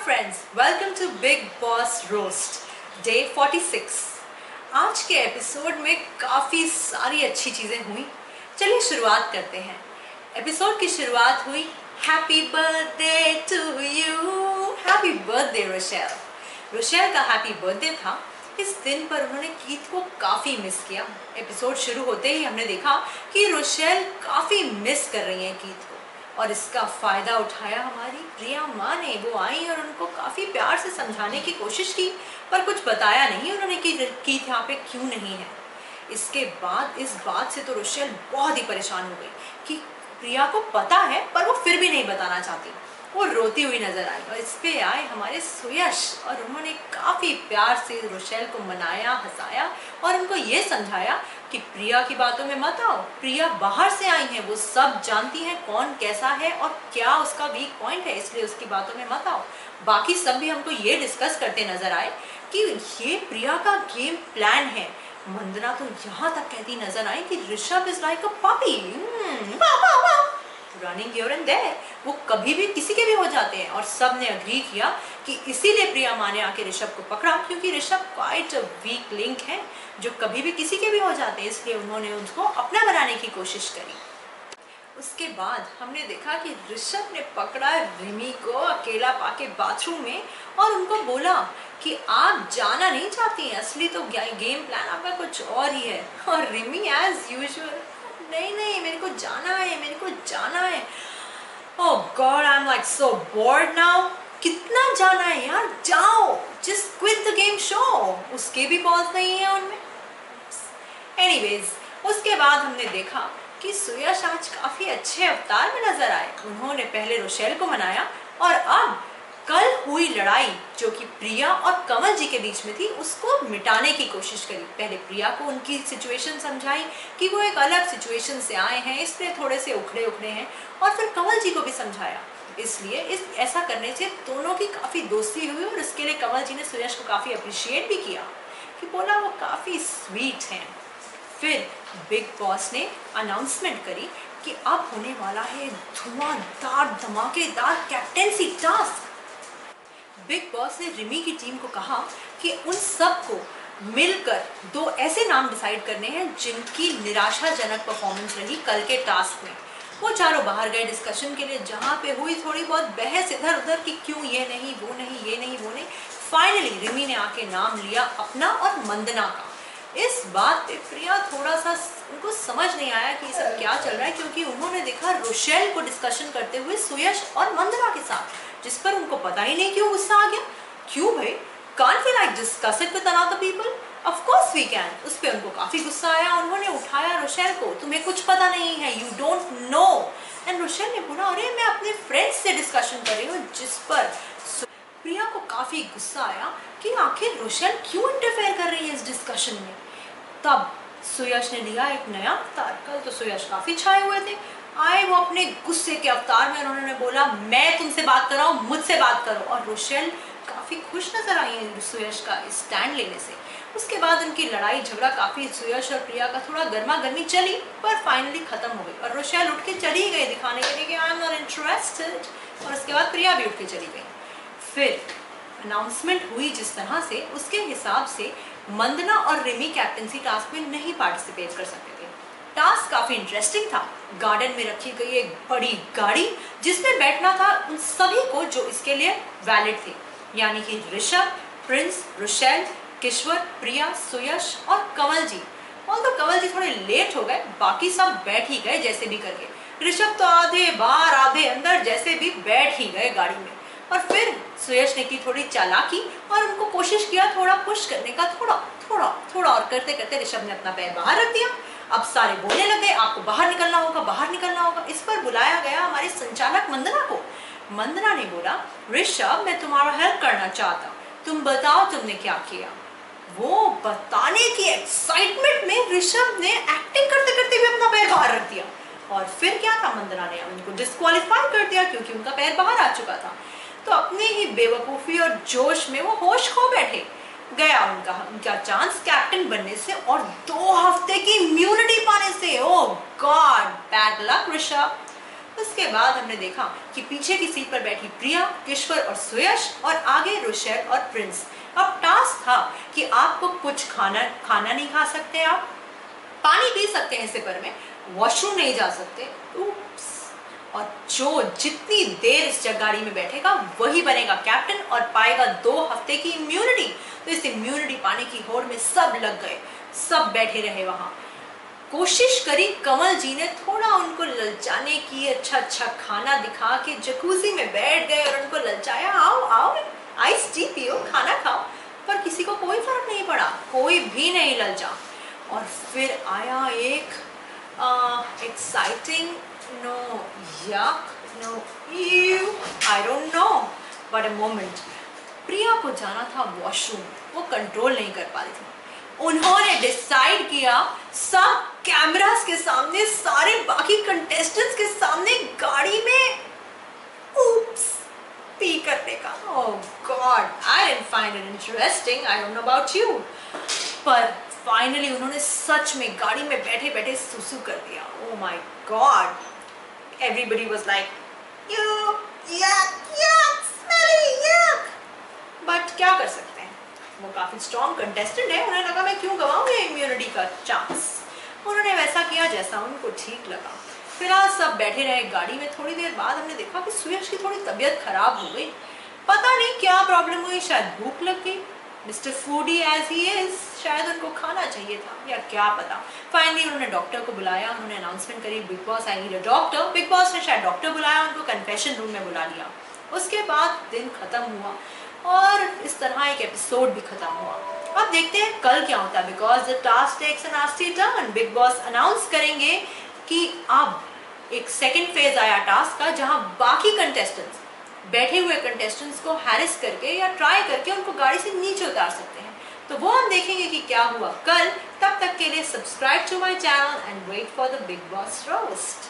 friends, welcome to Big Boss Roast, Day 46। आज के episode में काफ़ी सारी अच्छी चीज़ें हुई। चलिए शुरुआत करते हैं। एपिसोड की शुरुआत हुई happy birthday to you. Happy birthday Rochelle. Rochelle का हैप्पी बर्थडे था। इस दिन पर उन्होंने कीथ को काफ़ी मिस किया। एपिसोड शुरू होते ही हमने देखा कि रोशेल काफ़ी मिस कर रही हैं कीथ को, और इसका फ़ायदा उठाया हमारी प्रिया माँ ने। वो आई और उनको काफ़ी प्यार से समझाने की कोशिश की, पर कुछ बताया नहीं उन्होंने कि कीथ यहाँ पे क्यों नहीं है। इसके बाद इस बात से तो रोशेल बहुत ही परेशान हो गई कि प्रिया को पता है पर वो फिर भी नहीं बताना चाहती। वो रोती हुई नजर आई और इस पे आए हमारे सुयश, और उन्होंने काफ़ी प्यार से रोशेल को मनाया, हंसाया और उनको ये समझाया कि प्रिया की बातों में मत आओ। प्रिया बाहर से आई हैं, वो सब जानती हैं कौन कैसा है और क्या उसका वीक पॉइंट है, इसलिए उसकी बातों में मत आओ। बाकी सब भी हमको ये डिस्कस करते नजर आए कि ये प्रिया का गेम प्लान है। मंदना तो यहाँ तक कहती नजर आई कि Rishabh is like a puppy running here and there. वो कभी भी किसी के भी हो जाते हैं, और सब ने अग्री किया कि इसीलिए प्रिया माँ ने आके ऋषभ को पकड़ा, क्योंकि Rishabh quite a weak link है जो कभी भी किसी के भी हो जाते हैं, इसलिए उन्होंने उसको अपना बनाने की कोशिश करी। उसके बाद हमने देखा कि ऋषभ ने पकड़ा रिमी को अकेला पाके बाथरूम में और उनको बोला कि आप जाना नहीं चाहती हैं, असली तो गेम प्लान आपका कुछ और ही है। और रिमी एज यूजुअल, नहीं नहीं मेरे को जाना है, मेरे को जाना है। Oh God, I am like so bored now. कितना जाना है यार, जाओ, just quit the game show. उसके भी पॉज नहीं है उनमें। एनीवेज, उसके बाद हमने देखा कि सुयश आज काफी अच्छे अवतार में नजर आए। उन्होंने पहले रोशेल को मनाया और अब कल हुई लड़ाई जो कि प्रिया और कमल जी के बीच में थी, उसको मिटाने की कोशिश करी। पहले प्रिया को उनकी सिचुएशन समझाई कि वो एक अलग सिचुएशन से आए हैं, इसलिए थोड़े से उखड़े हैं, और फिर कमल जी को भी समझाया। इसलिए ऐसा करने से दोनों की काफ़ी दोस्ती हुई, और इसके लिए कमल जी ने सुयश को काफ़ी अप्रिशिएट भी किया कि बोला वो काफ़ी स्वीट हैं। फिर बिग बॉस ने अनाउंसमेंट करी कि अब होने वाला है धुआंधार धमाकेदार कैप्टेंसी टास्क। बिग बॉस ने रिमी की टीम को कहा कि उन सब को मिलकर दो ऐसे नाम डिसाइड करने हैं जिनकी निराशाजनक परफॉर्मेंस रही कल के टास्क में। वो चारों बाहर गए डिस्कशन के लिए, जहाँ पे हुई थोड़ी बहुत बहस इधर उधर कि क्यों ये नहीं वो नहीं, ये नहीं वो नहीं। फाइनली रिमी ने आके नाम लिया अपना और मंदना का। इस बात पे प्रिया थोड़ा सा उनको समझ नहीं आया कि सब क्या चल रहा है, क्योंकि उन्होंने देखा रोशेल को डिस्कशन करते हुए सुयश और मंदना के साथ, जिस पर उनको पता ही नहीं क्यों गुस्सा आ गया। क्यों भाई, can't we like discuss it with another people? Of course we can. उस पर उनको काफी गुस्सा आया। उन्होंने उठाया रोशेल को, तुम्हें कुछ पता नहीं है, you don't know. And Rochelle ने बोला अरे मैं अपने फ्रेंड्स से डिस्कशन कर रही हूँ, जिस पर प्रिया को काफी गुस्सा आया कि आखिर रोशेल क्यों इंटरफेयर कर रही है इस डिस्कशन में। तब सुयश ने लिया एक नया अवतार। कल तो सुयश काफी छाए हुए थे, आए वो अपने गुस्से के अवतार में। उन्होंने बोला मैं तुमसे बात कर रहा हूँ, मुझसे बात करो। और रोशेल काफी खुश नजर आई है सुयश का स्टैंड लेने से। उसके बाद उनकी लड़ाई झगड़ा काफी सुयश और प्रिया का थोड़ा गर्मा गर्मी चली, पर फाइनली खत्म हो गई और रोशेल उठ के चली गई दिखाने के लिए कि आई एम नॉट इंटरेस्टेड। और उसके बाद प्रिया भी उठ के चली गई। फिर अनाउंसमेंट हुई जिस तरह से, उसके हिसाब से मंदना और रिमी कैप्टेंसी टास्क में नहीं पार्टिसिपेट कर सकते थे। टास्क काफी इंटरेस्टिंग था। गार्डन में रखी गई एक बड़ी गाड़ी जिसमें बैठना था उन सभी को जो इसके लिए वैलिड थे, यानी कि ऋषभ, प्रिंस, रोशेल, किश्वर, प्रिया, सुयश और कमल जी। और तो कमल जी थोड़े लेट हो गए, बाकी सब बैठ ही गए जैसे भी करके। ऋषभ तो आधे बाहर आधे अंदर जैसे भी बैठ ही गए गाड़ी में। और फिर सुयश ने की थोड़ी चालाकी और उनको कोशिश किया थोड़ा पुश करने का, थोड़ा और करते करते ऋषभ ने अपना पैर बाहर रख दिया। अब सारे बोलने लगे आपको बाहर निकलना होगा, बाहर निकलना होगा। इस पर बुलाया गया हमारे संचालक मंदना को। मंदना ने बोला ऋषभ मैं तुम्हारा हेल्प करना चाहता, तुम बताओ तुमने क्या किया। वो बताने की एक्साइटमेंट में ऋषभ ने एक्टिंग करते करते भी अपना पैर बाहर रख दिया। और फिर क्या था, मंदना ने उनको डिस्क्वालीफाई कर दिया क्योंकि उनका पैर बाहर आ चुका था। तो अपनी ही बेवकूफ़ी और जोश में वो होश खो बैठे। गया उनका चांस कैप्टन बनने से और 2 हफ्ते की इम्यूनिटी पाने से। ओह गॉड, बैड लक ऋषभ। उसके बाद हमने देखा कि पीछे की सीट पर बैठी प्रिया, किश्वर और सुयश और आगे रोशेल और प्रिंस। अब टास्क था कि आपको कुछ खाना नहीं खा सकते, आप पानी पी सकते हैं सिपर में, वॉशरूम नहीं जा सकते। और जो जितनी देर इस गाड़ी में बैठेगा वही बनेगा कैप्टन और पाएगा 2 हफ्ते की इम्यूनिटी। तो इस इम्यूनिटी पाने की होड़ में सब लग गए, सब बैठे रहे वहां। कोशिश करी कमल जी ने थोड़ा उनको ललचाने की, अच्छा खाना दिखा के जकूजी में बैठ गए और उनको ललचाया, आओ आओ आइस टी पियो, खाना खाओ। पर किसी को कोई फर्क नहीं पड़ा, कोई भी नहीं ललचा। और फिर आया एक exciting, no, yuck, no, ew, I don't know, but a moment. प्रिया को जाना था वॉशरूम, वो कंट्रोल नहीं कर पा रही थी। उन्होंने डिसाइड किया सब कैमरास के सामने, सारे बाकी कंटेस्टेंट्स के सामने गाड़ी में oops, पी करने का। Oh God, I didn't find it interesting. I don't know about you. पर फाइनली उन्होंने सच में गाड़ी में बैठे बैठे सुसु कर दिया। Oh my God. Everybody was like, yuck, smelly, yuck. But क्या कर सकते हैं, वो काफी स्ट्रॉन्ग कंटेस्टेंट है, उन्हें लगा मैं क्यों गवाऊं ये इम्यूनिटी का चांस। उन्होंने वैसा किया जैसा उनको ठीक लगा। फिलहाल सब बैठे रहे गाड़ी में। थोड़ी देर बाद हमने देखा कि सुयश की थोड़ी तबीयत खराब हो गई, पता नहीं क्या प्रॉब्लम हुई, शायद भूख लग गई। Mister foodie as he is, शायद उनको खाना चाहिए था या क्या पता। फाइनली उन्होंने डॉक्टर को बुलाया, उन्होंने अनाउंसमेंट करी, big boss I need a doctor. Big boss ने शायद डॉक्टर बुलाया, उनको कन्फेशन रूम में बुला लिया। उसके बाद दिन खत्म हुआ और इस तरह एक एपिसोड भी खत्म हुआ। अब देखते हैं कल क्या होता है, because the task takes a nasty turn. Bigg Boss announce करेंगे कि अब एक सेकेंड फेज आया टास्क का, जहां बाकी कंटेस्टेंट्स बैठे हुए कंटेस्टेंट्स को हैरिस करके या ट्राई करके उनको गाड़ी से नीचे उतार सकते हैं। तो वो हम देखेंगे कि क्या हुआ कल। तब तक के लिए subscribe to my channel and wait for the Bigg Boss roast.